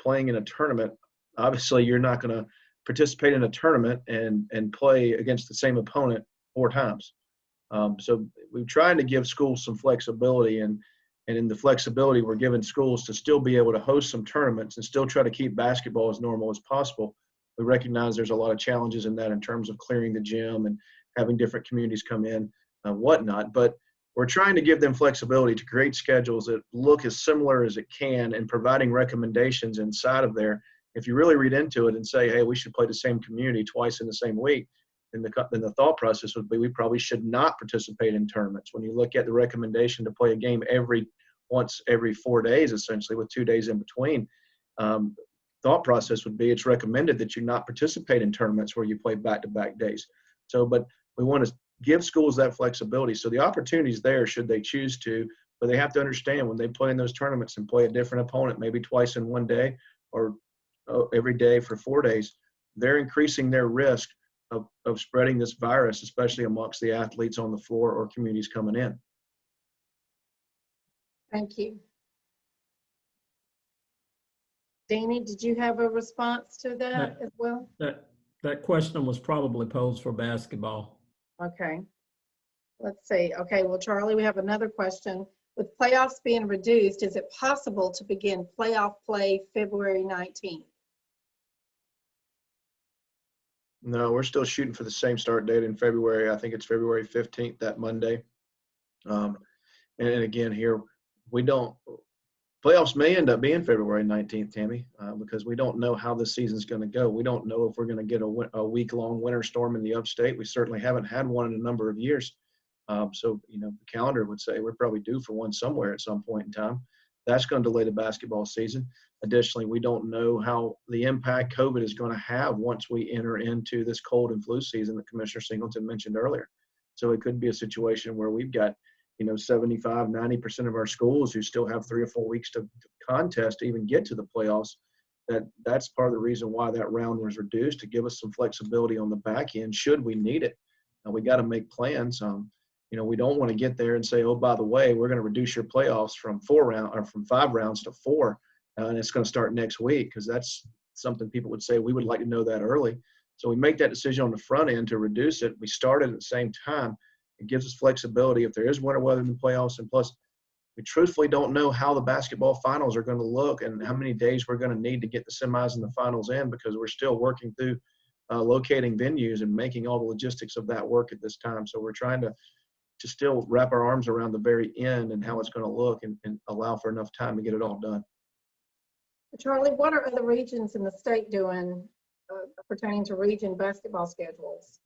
D: Playing in a tournament, obviously you're not going to participate in a tournament and play against the same opponent 4 times. So we're trying to give schools some flexibility, and in the flexibility we're giving schools to still be able to host some tournaments and still try to keep basketball as normal as possible. We recognize there's a lot of challenges in that in terms of clearing the gym and having different communities come in and whatnot, but we're trying to give them flexibility to create schedules that look as similar as it can and providing recommendations inside of there. If you really read into it and say, hey, we should play the same community twice in the same week, then the thought process would be we probably should not participate in tournaments. When you look at the recommendation to play a game once every 4 days, essentially with 2 days in between, thought process would be it's recommended that you not participate in tournaments where you play back-to-back days. So, but we want to give schools that flexibility. So the opportunity is there should they choose to, but they have to understand when they play in those tournaments and play a different opponent, maybe twice in one day or every day for 4 days, they're increasing their risk of spreading this virus, especially amongst the athletes on the floor or communities coming in.
B: Thank you. Danny, did you have a response to that as well?
E: That question was probably posed for basketball.
B: Okay. Let's see. Okay, well, Charlie, we have another question. With playoffs being reduced, is it possible to begin playoff play February 19th?
D: No, we're still shooting for the same start date in February. I think it's February 15th, that Monday. And again, here, Playoffs may end up being February 19th, Tammy, because we don't know how the season's going to go. We don't know if we're going to get a week-long winter storm in the upstate. We certainly haven't had one in a number of years. So, the calendar would say we're probably due for one somewhere at some point in time. That's going to delay the basketball season. Additionally, we don't know how the impact COVID is going to have once we enter into this cold and flu season that Commissioner Singleton mentioned earlier. So it could be a situation where we've got 75, 90% of our schools who still have 3 or 4 weeks to contest to even get to the playoffs. That's part of the reason why that round was reduced, to give us some flexibility on the back end should we need it. Now we got to make plans. We don't want to get there and say, oh, by the way, we're going to reduce your playoffs from 5 rounds to 4, and it's going to start next week, because that's something people would say we would like to know that early. So we make that decision on the front end to reduce it. We start it at the same time. It gives us flexibility if there is winter weather in the playoffs. And plus, we truthfully don't know how the basketball finals are going to look and how many days we're going to need to get the semis and the finals in, because we're still working through locating venues and making all the logistics of that work at this time. So we're trying to still wrap our arms around the very end and how it's going to look and allow for enough time to get it all done.
B: Charlie, what are other regions in the state doing pertaining to region basketball schedules?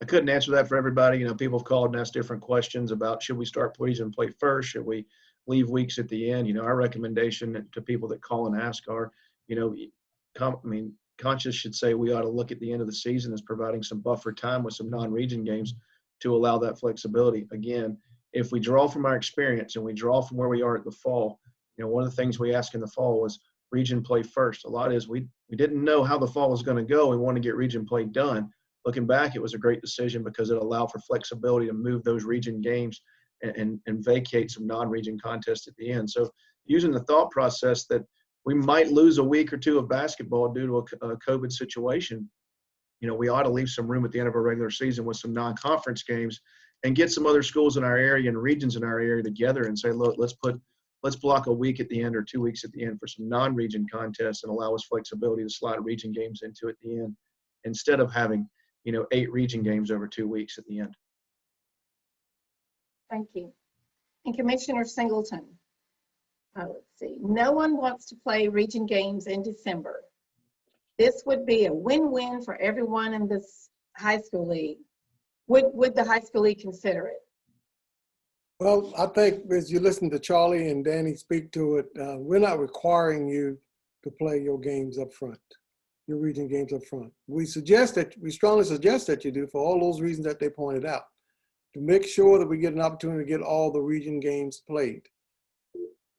D: I couldn't answer that for everybody. People have called and asked different questions about, should we start region play first? Should we leave weeks at the end? Our recommendation to people that call and ask are, conscious should say we ought to look at the end of the season as providing some buffer time with some non-region games to allow that flexibility. Again, if we draw from our experience and we draw from where we are at the fall, one of the things we asked in the fall was region play first. A lot is we didn't know how the fall was going to go. We want to get region play done. Looking back, it was a great decision because it allowed for flexibility to move those region games and vacate some non-region contests at the end. So using the thought process that we might lose a week or two of basketball due to a COVID situation, we ought to leave some room at the end of our regular season with some non-conference games and get some other schools in our area and regions in our area together and say, look, let's block a week at the end or 2 weeks at the end for some non-region contests and allow us flexibility to slide region games into at the end instead of having 8 region games over 2 weeks at the end.
B: Thank you. And Commissioner Singleton, let's see. No one wants to play region games in December. This would be a win-win for everyone in this high school league. Would the high school league consider it?
A: Well, I think as you listen to Charlie and Danny speak to it, we're not requiring you to play your games up front, your region games up front. We strongly suggest that you do for all those reasons that they pointed out, to make sure that we get an opportunity to get all the region games played.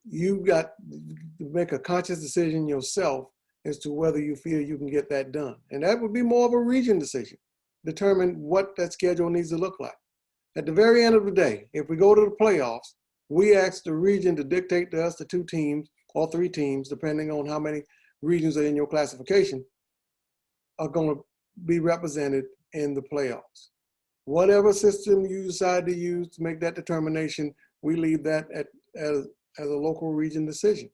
A: You got to make a conscious decision yourself as to whether you feel you can get that done. And that would be more of a region decision, determine what that schedule needs to look like. At the very end of the day, if we go to the playoffs, we ask the region to dictate to us the 2 teams or 3 teams, depending on how many regions are in your classification, are going to be represented in the playoffs. Whatever system you decide to use to make that determination, we leave that as a local region decision.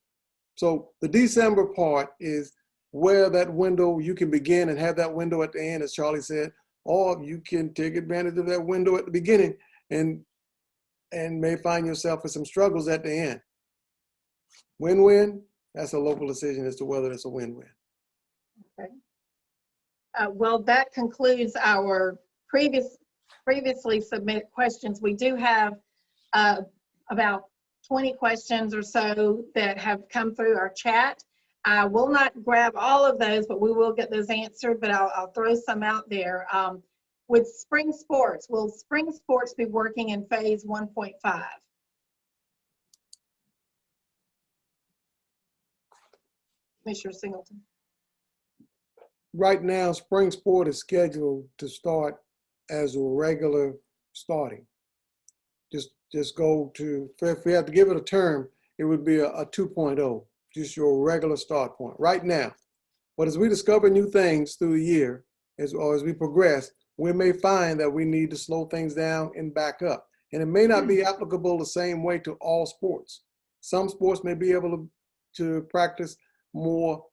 A: So the December part is where that window, you can begin and have that window at the end, as Charlie said, or you can take advantage of that window at the beginning and may find yourself with some struggles at the end. Win-win, that's a local decision as to whether it's a win-win.
B: Okay. Well, that concludes our previously submitted questions. We do have about 20 questions or so that have come through our chat. I will not grab all of those, but we will get those answered, but I'll throw some out there. With spring sports, will spring sports be working in phase 1.5? Commissioner Singleton.
A: Right now, spring sport is scheduled to start as a regular starting. Just go to, if we have to give it a term, it would be a 2.0, just your regular start point right now. But as we discover new things through the year, as we progress, we may find that we need to slow things down and back up. And it may not be applicable the same way to all sports. Some sports may be able to practice more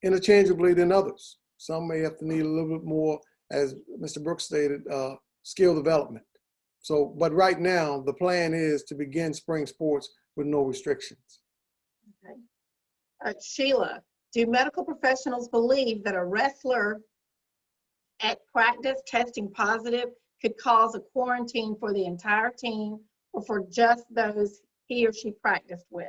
A: interchangeably than others. Some may have to need a little bit more, as Mr. Brooks stated, skill development. So, but right now, the plan is to begin spring sports with no restrictions.
B: Okay. Sheila, do medical professionals believe that a wrestler at practice testing positive could cause a quarantine for the entire team or for just those he or she practiced with?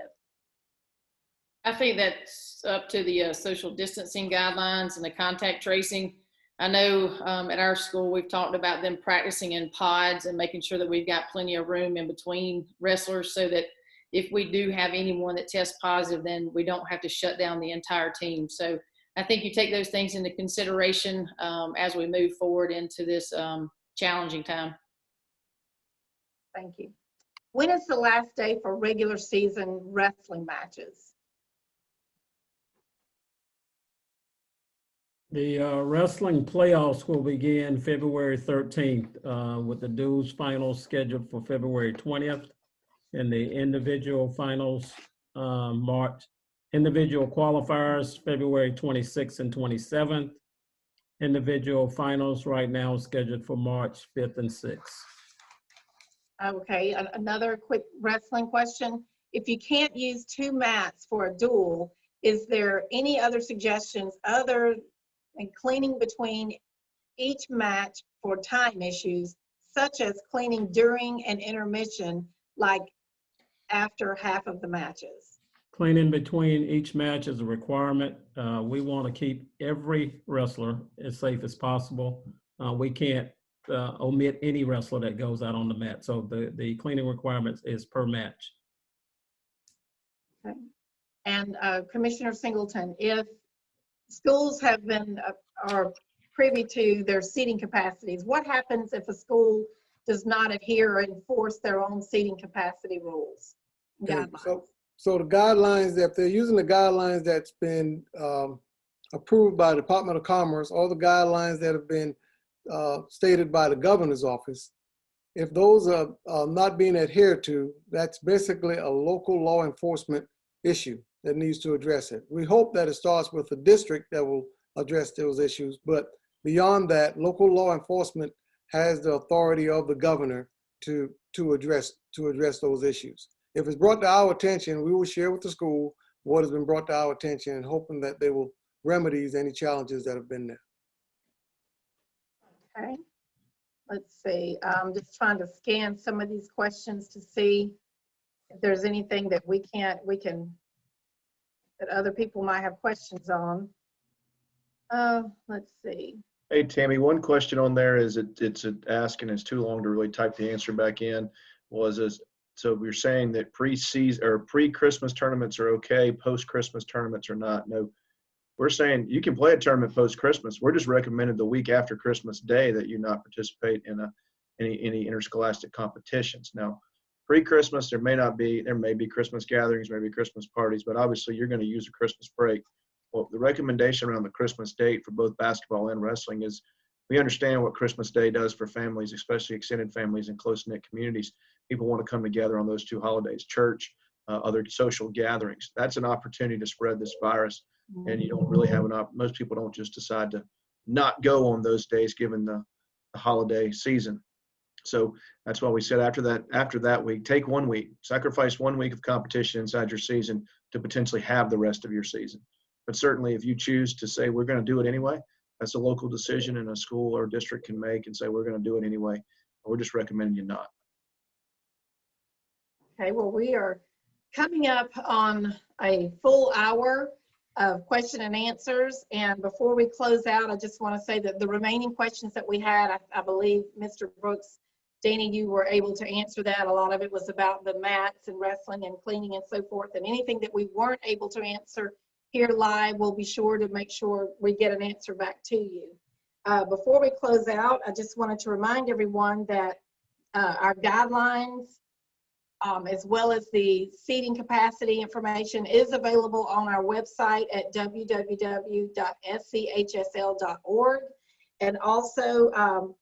C: I think that's up to the social distancing guidelines and the contact tracing. I know at our school, we've talked about them practicing in pods and making sure that we've got plenty of room in between wrestlers so that if we do have anyone that tests positive, then we don't have to shut down the entire team. So I think you take those things into consideration as we move forward into this challenging time.
B: Thank you. When is the last day for regular season wrestling matches?
E: The wrestling playoffs will begin February 13th with the duels finals scheduled for February 20th and the individual finals individual qualifiers February 26th and 27th. Individual finals right now scheduled for March 5th and 6th.
B: Okay, another quick wrestling question. If you can't use 2 mats for a duel, is there any other suggestions other than cleaning between each match for time issues, such as cleaning during an intermission, like after half of the matches?
E: Cleaning between each match is a requirement. We want to keep every wrestler as safe as possible. We can't omit any wrestler that goes out on the mat. So the cleaning requirements is per match.
B: Okay. And Commissioner Singleton, if schools have been are privy to their seating capacities, what happens if a school does not adhere or enforce their own seating capacity rules?
A: Okay, so the guidelines, if they're using the guidelines that's been approved by the Department of Commerce, all the guidelines that have been stated by the governor's office, if those are not being adhered to, that's basically a local law enforcement issue that needs to address it. We hope that it starts with the district that will address those issues, but beyond that, local law enforcement has the authority of the governor to address those issues. If it's brought to our attention, we will share with the school what has been brought to our attention and hoping that they will remedy any challenges that have been there.
B: Okay, let's see. I'm just trying to scan some of these questions to see if there's anything that that other people might have questions on. Let's see.
D: Hey, Tammy, one question on there is it's asking, it's too long to really type the answer back in, so we're saying that pre-season or pre-Christmas tournaments are okay, post-Christmas tournaments are not. No, we're saying you can play a tournament post-Christmas. We're just recommending the week after Christmas Day that you not participate in any interscholastic competitions. Now, pre-Christmas, there may be Christmas gatherings, maybe Christmas parties, but obviously you're going to use a Christmas break. Well, the recommendation around the Christmas date for both basketball and wrestling is we understand what Christmas Day does for families, especially extended families and close-knit communities. People want to come together on those 2 holidays, church, other social gatherings. That's an opportunity to spread this virus, and you don't really have most people don't just decide to not go on those days given the holiday season. So that's why we said after that week, take 1 week, sacrifice 1 week of competition inside your season to potentially have the rest of your season. But certainly if you choose to say we're going to do it anyway, that's a local decision and a school or district can make and say we're going to do it anyway. We're just recommending you not.
B: Okay, well, we are coming up on a full hour of question and answers. And before we close out, I just want to say that the remaining questions that we had, I believe Mr. Brooks, Danny, you were able to answer that. A lot of it was about the mats and wrestling and cleaning and so forth. And anything that we weren't able to answer here live, we'll be sure to make sure we get an answer back to you. Before we close out, I just wanted to remind everyone that our guidelines, as well as the seating capacity information, is available on our website at www.schsl.org. And also,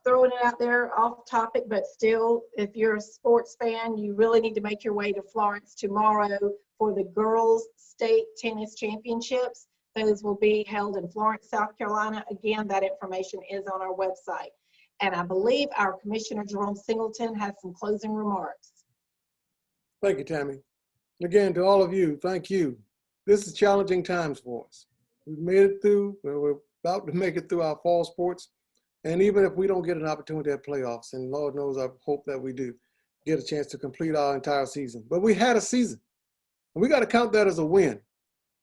B: throwing it out there off topic, but still, if you're a sports fan, you really need to make your way to Florence tomorrow for the Girls State Tennis Championships. Those will be held in Florence, South Carolina. Again, that information is on our website. And I believe our Commissioner Jerome Singleton has some closing remarks.
A: Thank you, Tammy. Again, to all of you, thank you. This is challenging times for us. We've made it through, we're about to make it through our fall sports. And even if we don't get an opportunity at playoffs, and Lord knows I hope that we do, get a chance to complete our entire season. But we had a season. And we got to count that as a win,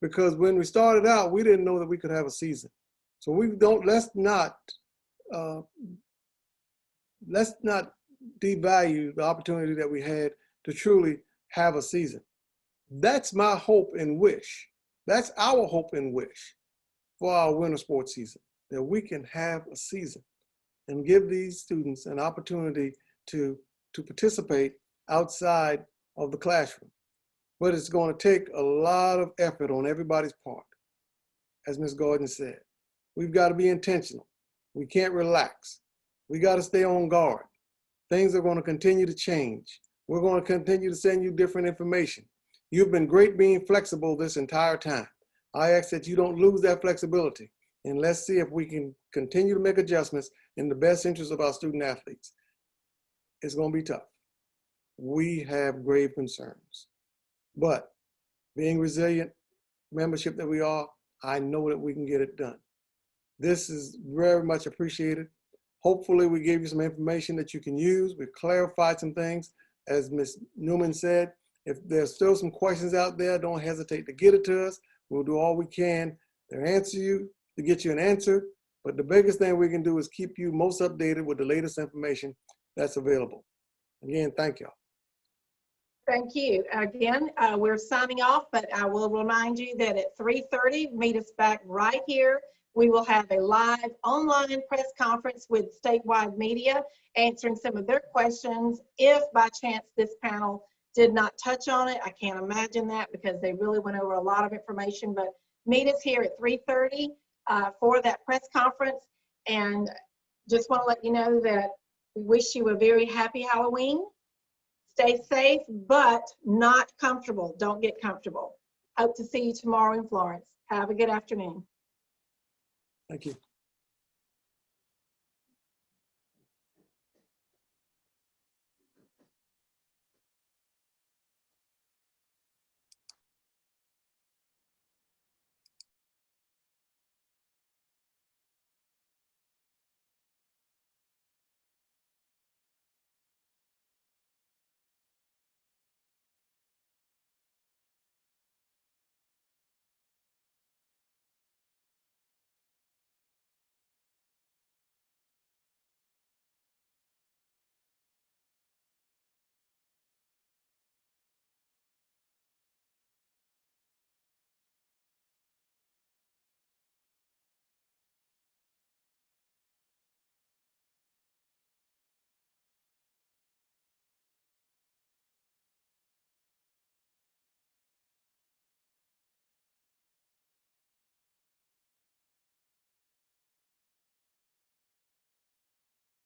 A: because when we started out, we didn't know that we could have a season. So let's not devalue the opportunity that we had to truly have a season. That's my hope and wish. That's our hope and wish for our winter sports season, that we can have a season and give these students an opportunity to participate outside of the classroom. But it's going to take a lot of effort on everybody's part. As Ms. Gordon said, we've got to be intentional. We can't relax. We got to stay on guard. Things are going to continue to change. We're going to continue to send you different information. You've been great being flexible this entire time. I ask that you don't lose that flexibility, and let's see if we can continue to make adjustments in the best interest of our student athletes. It's going to be tough. We have grave concerns, but being resilient membership that we are, I know that we can get it done. This is very much appreciated. Hopefully we gave you some information that you can use. We clarified some things. As Ms. Newman said, if there's still some questions out there, don't hesitate to get it to us. We'll do all we can to answer you, to get you an answer. But the biggest thing we can do is keep you most updated with the latest information that's available. Again, thank y'all.
B: Thank you. Again, we're signing off, but I will remind you that at 3:30, meet us back right here. We will have a live online press conference with statewide media answering some of their questions. If by chance this panel did not touch on it, I can't imagine that because they really went over a lot of information, but meet us here at 3:30 for that press conference. And just want to let you know that we wish you a very happy Halloween. Stay safe, but not comfortable. Don't get comfortable. Hope to see you tomorrow in Florence. Have a good afternoon.
A: Thank you.